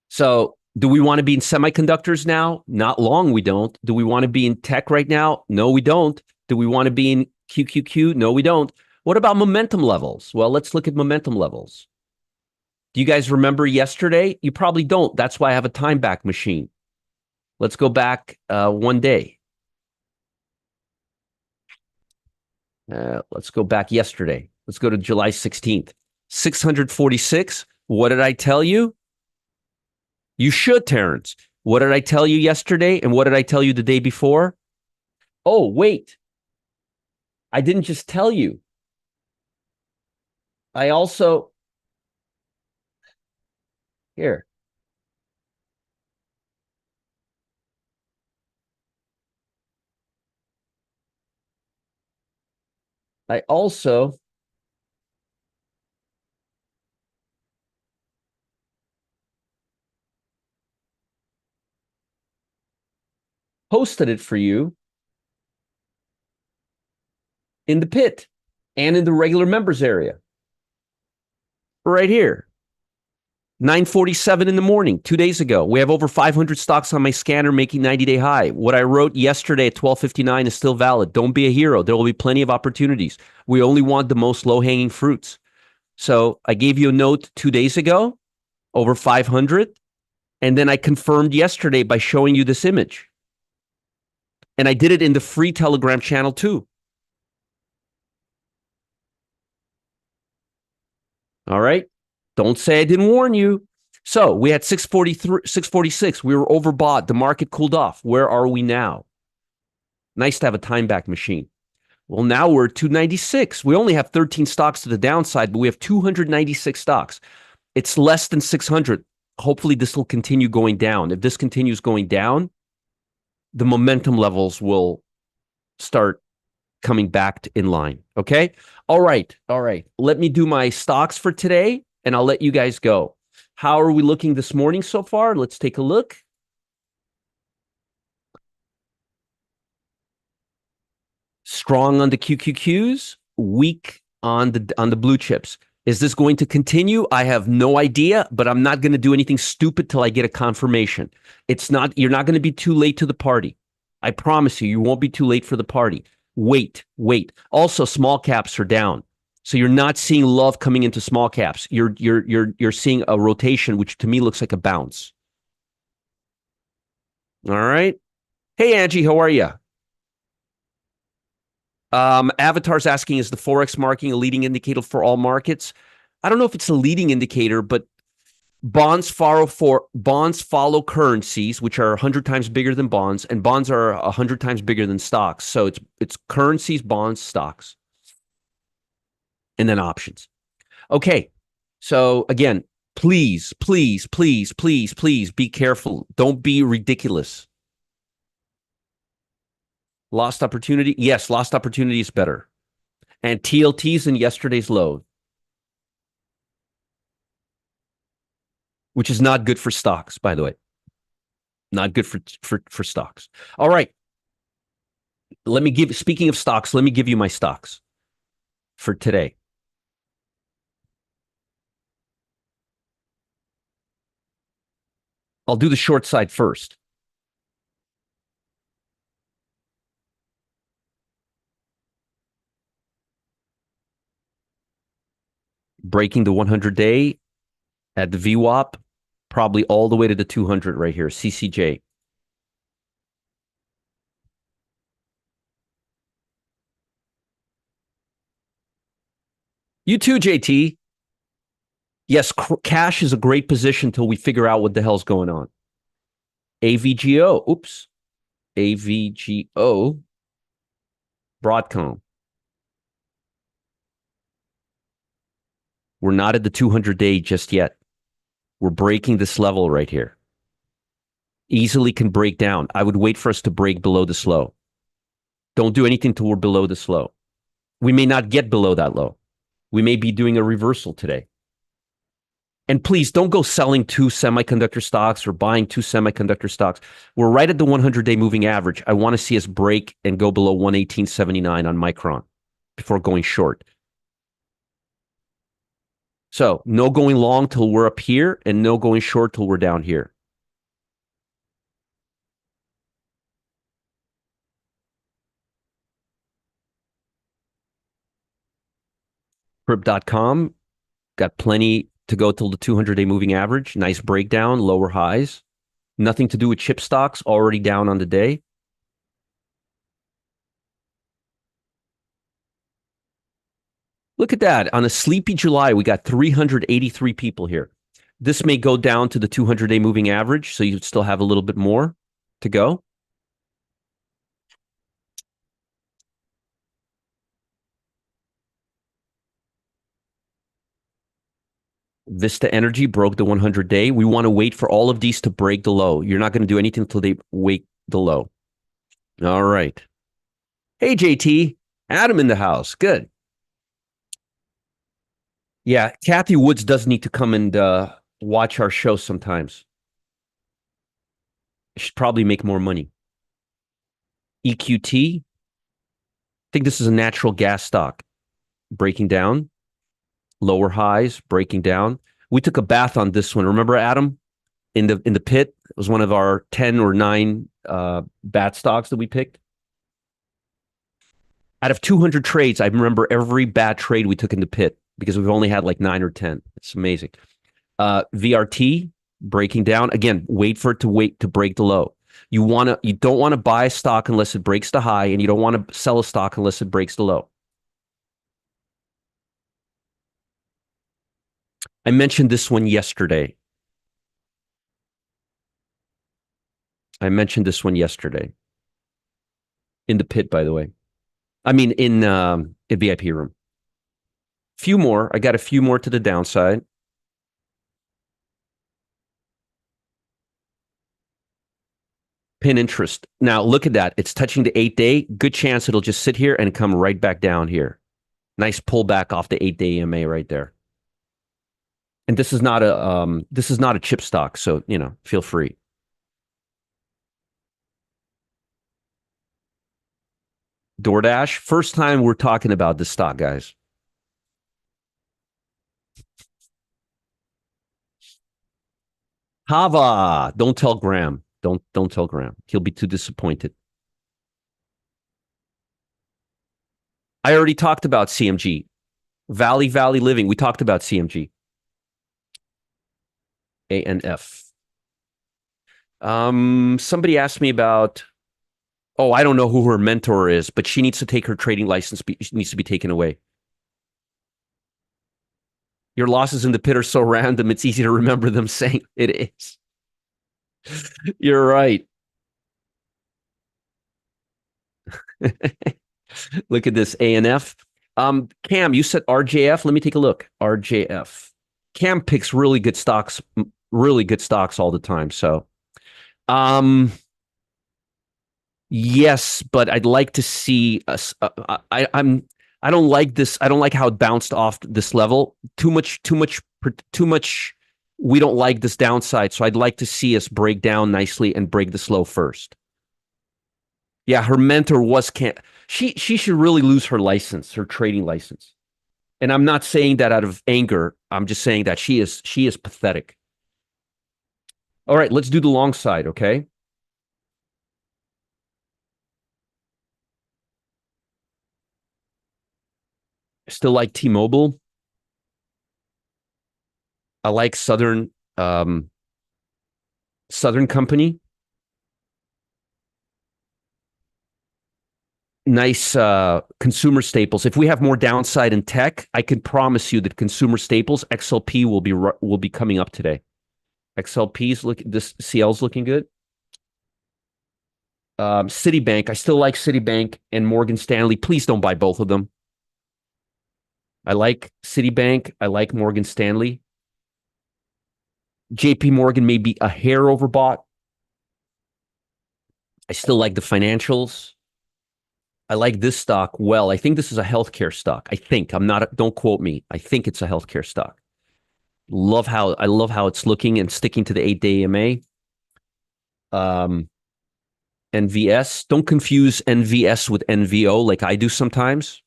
So do we want to be in semiconductors now? Not long, we don't. Do we want to be in tech right now? No, we don't. Do we want to be in QQQ? No, we don't. What about momentum levels? Well, let's look at momentum levels. Do you guys remember yesterday? You probably don't. That's why I have a time back machine. Let's go back 1 day. Let's go back yesterday. Let's go to July 16th. 646. What did I tell you? You should, Terrence. What did I tell you yesterday? And what did I tell you the day before? Oh, wait. I didn't just tell you. I also, here. I also posted it for you in the pit and in the regular members area. Right here. 9:47 in the morning, 2 days ago. We have over 500 stocks on my scanner making 90-day high. What I wrote yesterday at 12:59 is still valid. Don't be a hero. There will be plenty of opportunities. We only want the most low-hanging fruits. So I gave you a note 2 days ago, over 500. And then I confirmed yesterday by showing you this image. And I did it in the free Telegram channel too. All right. Don't say I didn't warn you. So we had 643, 646. We were overbought. The market cooled off. Where are we now? Nice to have a time back machine. Well, now we're at 296. We only have 13 stocks to the downside, but we have 296 stocks. It's less than 600. Hopefully this will continue going down. If this continues going down, the momentum levels will start coming back in line. Okay. All right. Let me do my stocks for today and I'll let you guys go. How are we looking this morning so far? Let's take a look. Strong on the QQQs, weak on the blue chips. Is this going to continue? I have no idea, but I'm not going to do anything stupid till I get a confirmation. You're not going to be too late to the party. I promise you won't be too late for the party. Wait. Also, small caps are down. So you're not seeing love coming into small caps. You're seeing a rotation, which to me looks like a bounce. All right. Hey, Angie, how are you? Avatar's asking, is the Forex marking a leading indicator for all markets? I don't know if it's a leading indicator, but bonds follow currencies, which are 100 times bigger than bonds, and bonds are 100 times bigger than stocks. So it's currencies, bonds, stocks, and then options. Okay. So again, please be careful. Don't be ridiculous. Lost opportunity? Yes, lost opportunity is better. And TLT's in yesterday's low, which is not good for stocks, by the way. Not good for stocks. All right. Speaking of stocks, let me give you my stocks for today. I'll do the short side first. Breaking the 100-day at the VWAP, probably all the way to the 200 right here, CCJ. You too, JT. Yes, cash is a great position until we figure out what the hell's going on. AVGO, AVGO, Broadcom. We're not at the 200-day just yet. We're breaking this level right here. Easily can break down. I would wait for us to break below this low. Don't do anything till we're below this low. We may not get below that low. We may be doing a reversal today. And please don't go selling 2 semiconductor stocks or buying 2 semiconductor stocks. We're right at the 100-day moving average. I want to see us break and go below 118.79 on Micron before going short. So no going long till we're up here and no going short till we're down here. Crib.com got plenty to go till the 200-day moving average. Nice breakdown, lower highs. Nothing to do with chip stocks, already down on the day. Look at that. On a sleepy July, we got 383 people here. This may go down to the 200-day moving average, so you still have a little bit more to go. Vista Energy broke the 100-day. We want to wait for all of these to break the low. You're not going to do anything until they break the low. All right. Hey, JT. Adam in the house. Good. Yeah, Kathy Woods does need to come and watch our show sometimes. Should probably make more money. EQT. I think this is a natural gas stock. Breaking down. Lower highs, breaking down. We took a bath on this one. Remember, Adam, in the pit? It was one of our 10 or 9 bad stocks that we picked. Out of 200 trades, I remember every bad trade we took in the pit because we've only had like 9 or 10. It's amazing. VRT breaking down again. Wait to break the low. You don't want to buy a stock unless it breaks the high, and you don't want to sell a stock unless it breaks the low. I mentioned this one yesterday. In the pit, by the way. I mean, in VIP room. Few more. I got a few more to the downside. Pin interest. Now look at that. It's touching the 8-day. Good chance it'll just sit here and come right back down here. Nice pullback off the 8-day EMA right there. And this is not a chip stock, so feel free. DoorDash. First time we're talking about this stock, guys. Hava. Don't tell Graham. Don't tell Graham. He'll be too disappointed. I already talked about CMG. Valley Living. We talked about CMG. ANF. Somebody asked me about, I don't know who her mentor is, but she needs to take her trading license. Needs to be taken away. Your losses in the pit are so random, it's easy to remember them saying it is. You're right. Look at this, ANF. Cam, you said RJF. Let me take a look. RJF. Cam picks really good stocks all the time. So, yes, but I'd like to see us. I don't like this. I don't like how it bounced off this level. Too much. We don't like this downside. So I'd like to see us break down nicely and break this low first. Yeah, her mentor was she should really lose her license, her trading license. And I'm not saying that out of anger. I'm just saying that she is pathetic. All right, let's do the long side, okay? Still like T-Mobile. I like Southern Company. Nice consumer staples. If we have more downside in tech, I can promise you that consumer staples, XLP will be coming up today. This CL's looking good. Citibank, I still like Citibank and Morgan Stanley. Please don't buy both of them. I like Citibank. I like Morgan Stanley. JP Morgan may be a hair overbought. I still like the financials. I like this stock well. I think this is a healthcare stock. Don't quote me. I think it's a healthcare stock. I love how it's looking and sticking to the 8-day EMA. NVS. Don't confuse NVS with NVO like I do sometimes.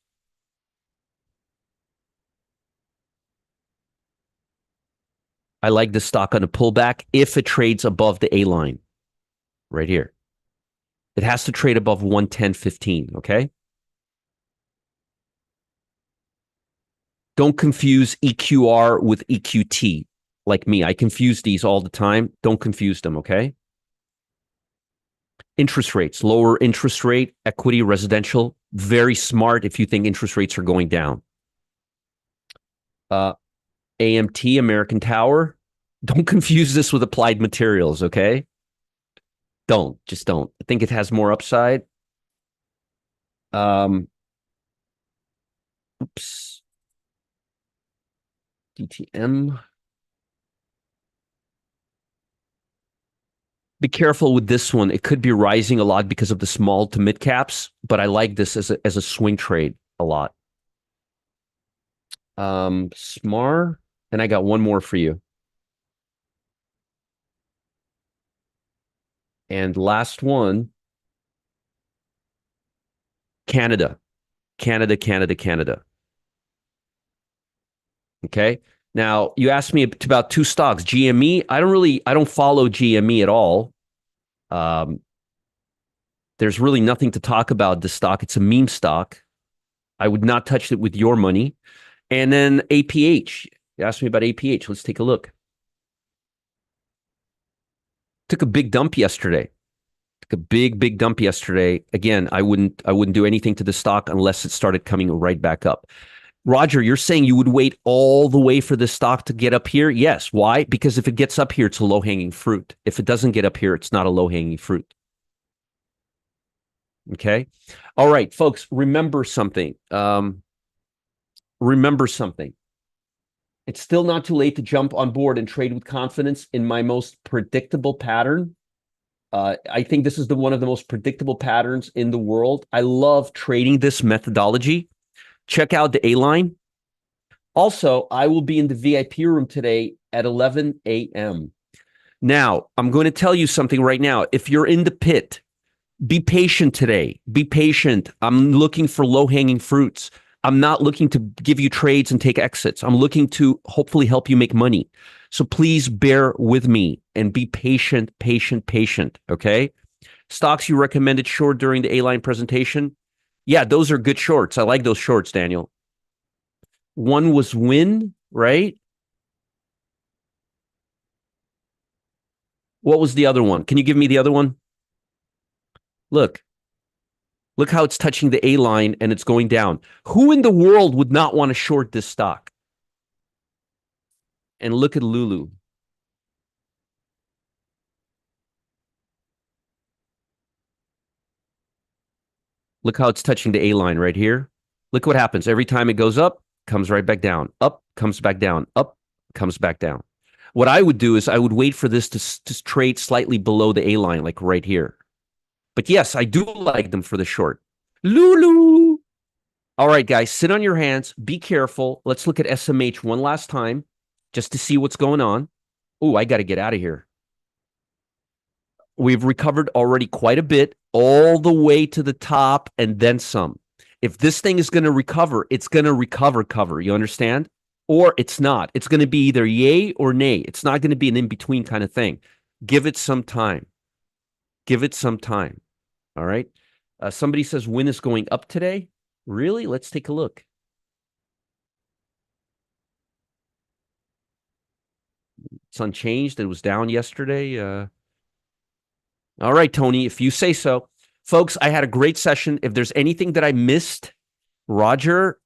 I like the stock on a pullback if it trades above the A line right here. It has to trade above 110.15, okay? Don't confuse EQR with EQT like me. I confuse these all the time. Don't confuse them, okay? Interest rates, lower interest rate, equity, residential. Very smart if you think interest rates are going down. AMT, American Tower. Don't confuse this with Applied Materials, okay? Just don't. I think it has more upside. Oops. DTM. Be careful with this one. It could be rising a lot because of the small to mid caps, but I like this as a swing trade a lot. SMAR, and I got one more for you. And last one, Canada. Okay. Now, you asked me about two stocks, GME. I don't follow GME at all. Um, there's really nothing to talk about this stock. It's a meme stock. I would not touch it with your money. And then APH. You asked me about APH. Let's take a look. Took a big dump yesterday. Took a big dump yesterday. Again, I wouldn't do anything to the stock unless it started coming right back up. Roger, you're saying you would wait all the way for the stock to get up here? Yes. Why? Because if it gets up here, it's a low-hanging fruit. If it doesn't get up here, it's not a low-hanging fruit. Okay. All right, folks, remember something. Remember something. It's still not too late to jump on board and trade with confidence in my most predictable pattern. I think this is one of the most predictable patterns in the world. I love trading this methodology. Check out the A-line. Also, I will be in the VIP room today at 11 a.m. Now, I'm going to tell you something right now. If you're in the pit, be patient today. Be patient. I'm looking for low-hanging fruits. I'm not looking to give you trades and take exits. I'm looking to hopefully help you make money. So please bear with me and be patient, okay? Stocks you recommended short during the A-line presentation. Yeah, those are good shorts. I like those shorts, Daniel. One was Win, right? What was the other one? Can you give me the other one? Look how it's touching the A-line and it's going down. Who in the world would not want to short this stock? And look at Lulu. Look how it's touching the A-line right here. Look what happens. Every time it goes up, comes right back down. Up, comes back down. Up, comes back down. What I would do is I would wait for this to trade slightly below the A-line, like right here. But yes, I do like them for the short. Lulu. All right, guys, sit on your hands. Be careful. Let's look at SMH one last time just to see what's going on. Oh, I got to get out of here. We've recovered already quite a bit, all the way to the top and then some. If this thing is going to recover, it's going to recover. You understand? Or it's not. It's going to be either yay or nay. It's not going to be an in-between kind of thing. Give it some time. Give it some time. All right? Somebody says Win is going up today. Really? Let's take a look. It's unchanged. It was down yesterday. All right, Tony, if you say so. Folks, I had a great session. If there's anything that I missed, Roger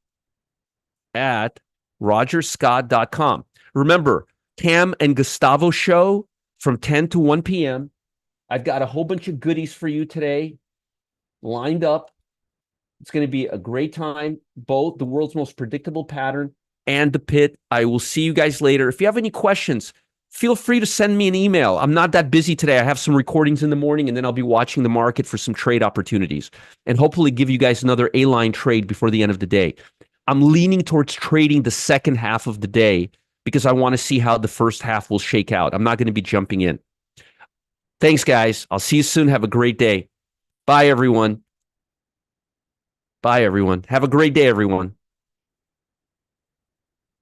at rogerscott.com. Remember, Cam and Gustavo show from 10 to 1 p.m. I've got a whole bunch of goodies for you today lined up. It's going to be a great time, both the world's most predictable pattern and the pit. I will see you guys later. If you have any questions, feel free to send me an email. I'm not that busy today. I have some recordings in the morning, and then I'll be watching the market for some trade opportunities and hopefully give you guys another A-line trade before the end of the day. I'm leaning towards trading the second half of the day because I want to see how the first half will shake out. I'm not going to be jumping in. Thanks, guys. I'll see you soon. Have a great day. Bye, everyone. Bye, everyone. Have a great day, everyone.